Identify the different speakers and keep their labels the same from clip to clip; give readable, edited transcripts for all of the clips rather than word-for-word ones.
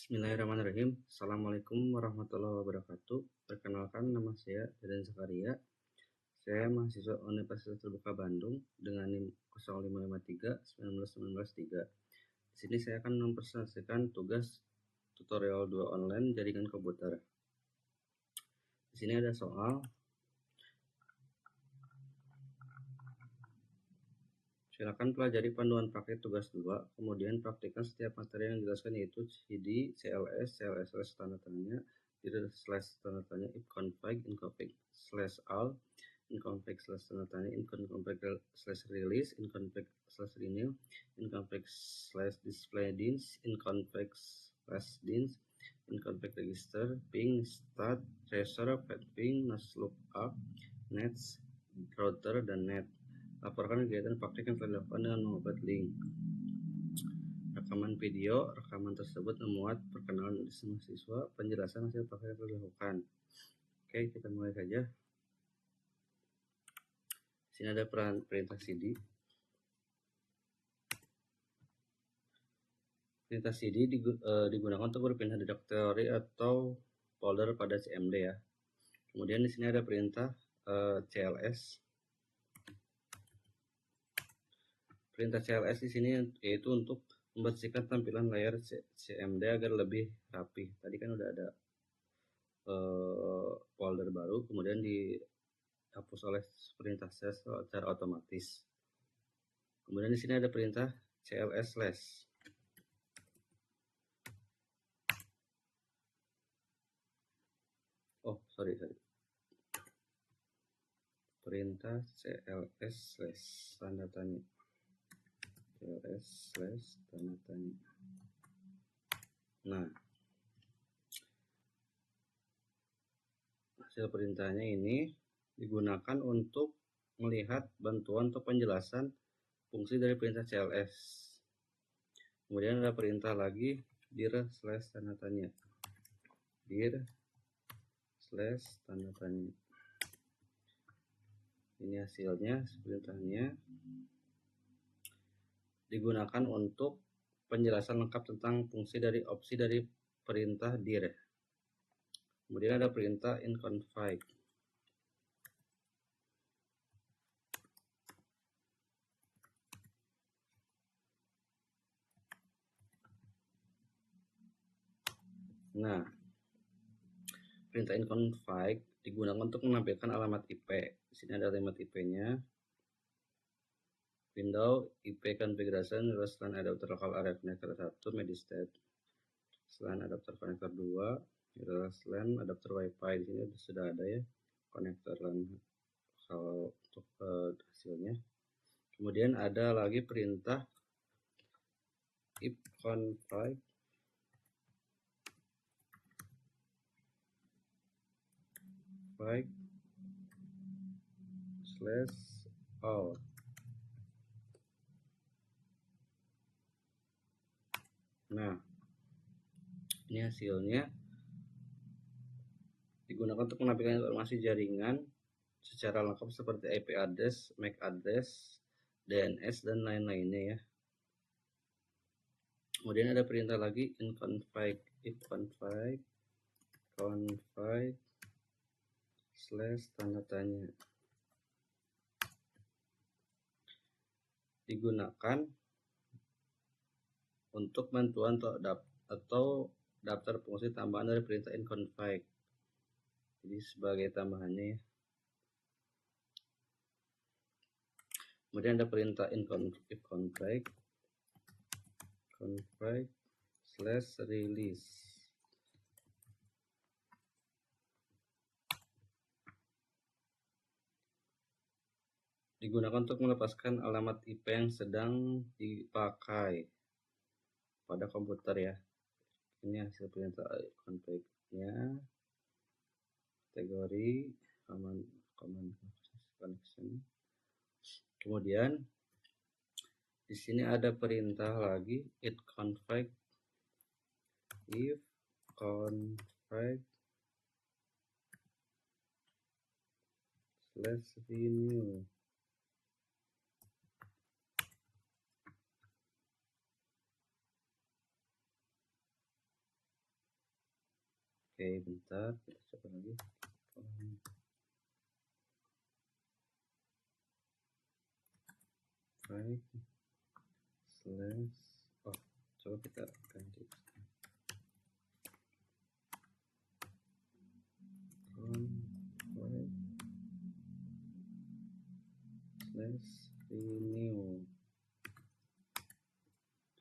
Speaker 1: Bismillahirrahmanirrahim. Assalamualaikum warahmatullahi wabarakatuh. Perkenalkan, nama saya Deden Zakaria. Saya mahasiswa Universitas Terbuka Bandung dengan NIM 0553 Di sini saya akan mempresentasikan tugas tutorial 2 online jaringan komputer. Di sini ada soal. Silakan pelajari panduan praktik tugas 2, kemudian praktikkan setiap materi yang dijelaskan, yaitu CD, CLS, CLS tanda tanya, dir slash tanda tanya, ifconfig, inconfig slash all, inconfig slash tanda tanya, inconfig slash release, inconfig slash renew, inconfig slash display dins, inconfig slash dins, inconfig register, ping, start, tracer, ping, nas lookup, nets, router, dan net. Laporkan kegiatan praktik yang telah dilakukan dengan mengupload link. Rekaman video. Rekaman tersebut memuat perkenalan mahasiswa, penjelasan hasil praktik yang telah dilakukan. Oke, kita mulai saja. Di sini ada perintah CD. Perintah CD digunakan untuk berpindah direktori atau folder pada CMD ya. Kemudian di sini ada perintah CLS. Perintah CLS di sini yaitu untuk membersihkan tampilan layar CMD agar lebih rapi. Tadi kan udah ada folder baru, kemudian dihapus oleh perintah secara otomatis. Kemudian di sini ada perintah CLS slash. Perintah CLS slash tanda tanya. CLS slash tanda tanya. Nah, hasil perintahnya ini digunakan untuk melihat bantuan atau penjelasan fungsi dari perintah CLS. Kemudian ada perintah lagi dir slash tanda tanya. Dir slash tanda tanya. Ini hasilnya, perintahnya digunakan untuk penjelasan lengkap tentang fungsi dari opsi dari perintah dir. Kemudian ada perintah inconfig. Nah, perintah inconfig digunakan untuk menampilkan alamat IP. Di sini ada alamat IP-nya. Window IP configuration selain adapter local area connector 1 medistate, selain adapter connector 2 selain adapter wifi. Di sini sudah ada ya konektor LAN kalau untuk hasilnya. Kemudian ada lagi perintah ifconfig slash all. Nah, ini hasilnya digunakan untuk menampilkan informasi jaringan secara lengkap seperti IP address, MAC address, DNS, dan lain-lainnya ya. Kemudian ada perintah lagi inconfig, ifconfig config slash tanda tanya. Digunakan untuk bantuan atau daftar fungsi tambahan dari perintah inconfig. Jadi sebagai tambahannya ya. Kemudian ada perintah ifconfig slash release. Digunakan untuk melepaskan alamat IP yang sedang dipakai pada komputer ya. Ini hasil perintah config-nya. Kategori command connection. Kemudian di sini ada perintah lagi ifconfig slash renew. Oke, bentar, kita coba lagi. Config slash, oh, coba kita ganti. Config slash renew,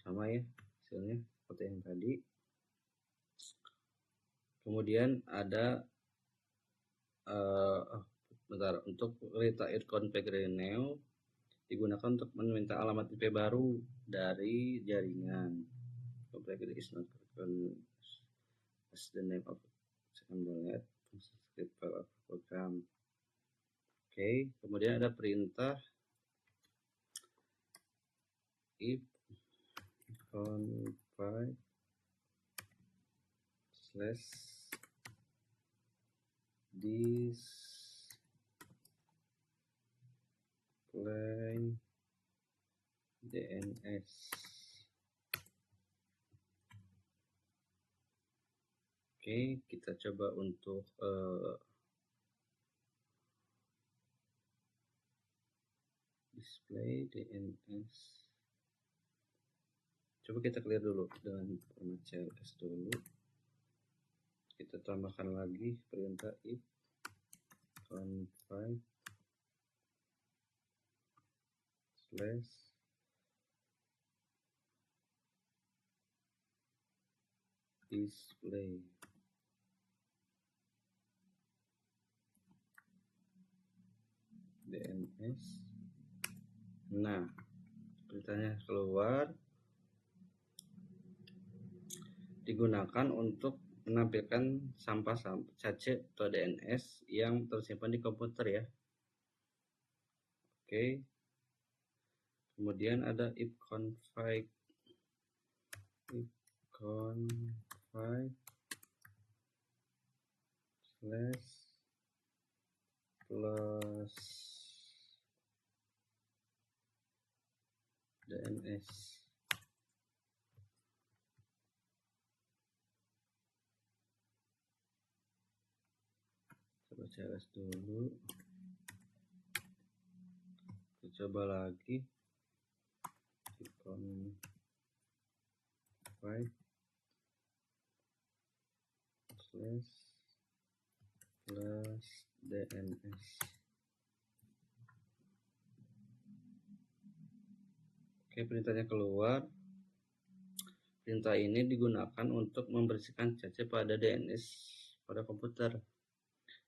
Speaker 1: sama ya hasilnya seperti yang tadi. Kemudian ada bentar, untuk retire config renew digunakan untuk meminta alamat IP baru dari jaringan. Config is not as the name of net script file of program. Oke, kemudian ada perintah if config slash display DNS. Oke, kita coba untuk display DNS. Coba kita clear dulu dengan format CLS dulu. Kita tambahkan lagi perintah if config slash display DNS. Nah, perintahnya keluar, digunakan untuk menampilkan sampah cache atau DNS yang tersimpan di komputer ya. Oke, kemudian ada if config slash plus DNS. Coba CLS dulu, kita coba lagi config slash plus DNS. Oke, perintahnya keluar. Perintah ini digunakan untuk membersihkan cache pada DNS pada komputer.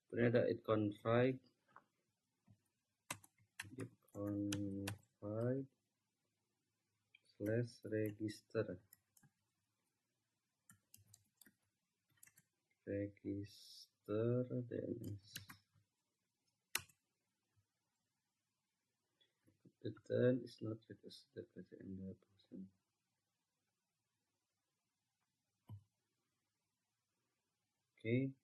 Speaker 1: Kemudian ada it config slash register DNS. The turn is not registered in the person. Oke,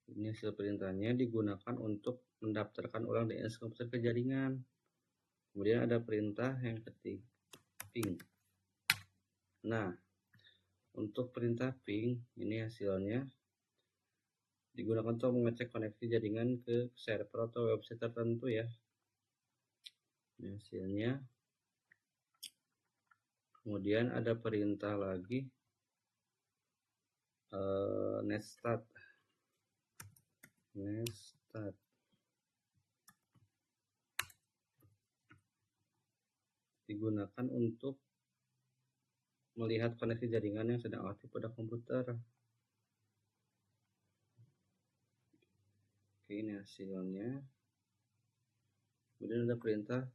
Speaker 1: ini hasil perintahnya digunakan untuk mendaftarkan ulang DNS komputer ke jaringan. Kemudian ada perintah yang ketiga, ping. Nah, untuk perintah ping ini hasilnya digunakan untuk mengecek koneksi jaringan ke server atau website tertentu ya. Ini hasilnya. Kemudian ada perintah lagi netstat digunakan untuk melihat koneksi jaringan yang sedang aktif pada komputer. Oke, ini hasilnya. Kemudian ada perintah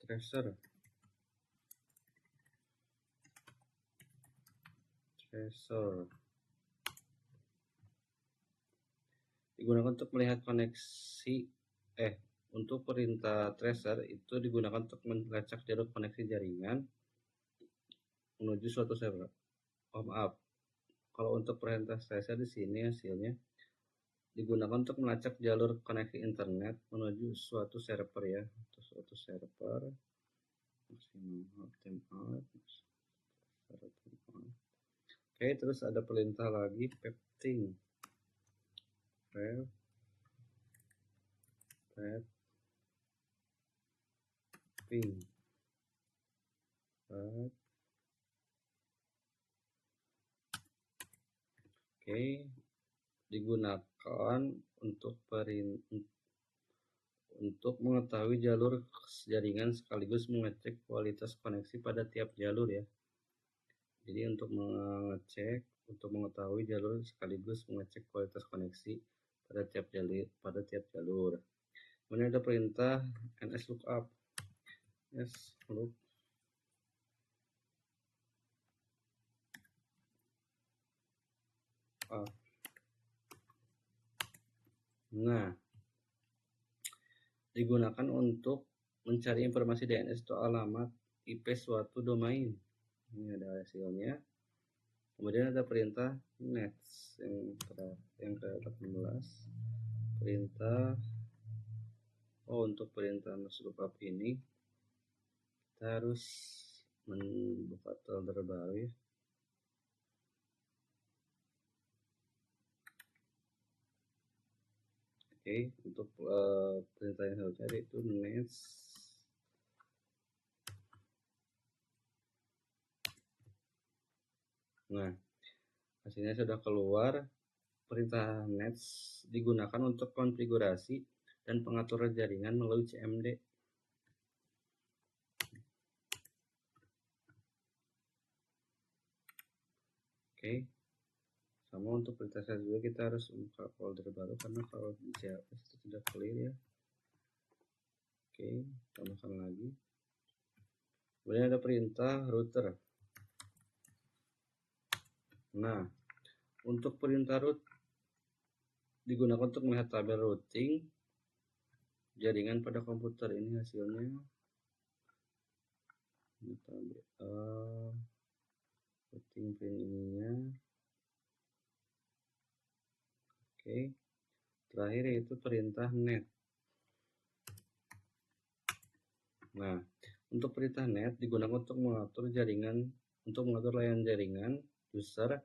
Speaker 1: tracer digunakan untuk melihat koneksi untuk perintah tracer itu digunakan untuk melacak jalur koneksi jaringan menuju suatu server. Oh maaf, kalau untuk perintah tracer di sini hasilnya digunakan untuk melacak jalur koneksi internet menuju suatu server ya, atau suatu server. Oke, terus ada perintah lagi pepting. Pepting. Oke, digunakan untuk mengetahui jalur jaringan sekaligus mengecek kualitas koneksi pada tiap jalur ya. Jadi untuk mengetahui jalur sekaligus mengecek kualitas koneksi pada tiap jalur. Kemudian ada perintah nslookup. nslookup. Nah, digunakan untuk mencari informasi DNS atau alamat IP suatu domain. Ini ada hasilnya. Kemudian ada perintah nets yang ke-18. Untuk perintah nslookup ini kita harus membuka folder baru ya. Oke, untuk perintah yang harus cari itu nets. Nah, hasilnya sudah keluar. Perintah nets digunakan untuk konfigurasi dan pengaturan jaringan melalui CMD. Oke, sama untuk perintah saya juga kita harus buka folder baru karena kalau di CLS itu sudah clear ya. Oke, tambahkan lagi. Kemudian ada perintah router. Nah, untuk perintah root digunakan untuk melihat tabel routing jaringan pada komputer. Ini hasilnya. Routing pin ininya. Oke, terakhir yaitu perintah net. Nah, untuk perintah net digunakan untuk mengatur layanan jaringan, user,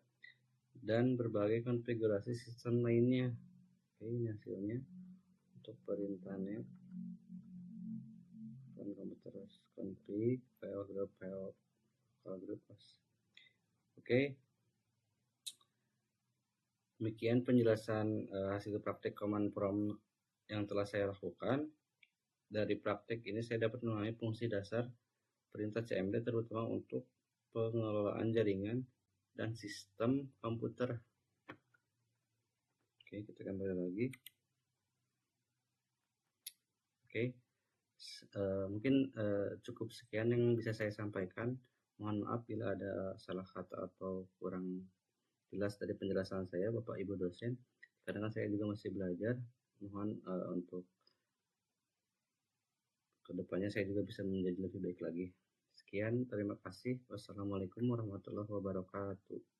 Speaker 1: dan berbagai konfigurasi sistem lainnya. Oke, ini hasilnya untuk perintah net. Komputer config file group. Oke, demikian penjelasan hasil praktek command prompt yang telah saya lakukan. Dari praktek ini saya dapat memahami fungsi dasar perintah CMD terutama untuk pengelolaan jaringan dan sistem komputer. Oke, kita kembali lagi. Oke, mungkin cukup sekian yang bisa saya sampaikan. Mohon maaf bila ada salah kata atau kurang jelas dari penjelasan saya, Bapak Ibu dosen. Karena saya juga masih belajar. Mohon untuk kedepannya saya juga bisa menjadi lebih baik lagi. Sekian, terima kasih. Wassalamualaikum warahmatullahi wabarakatuh.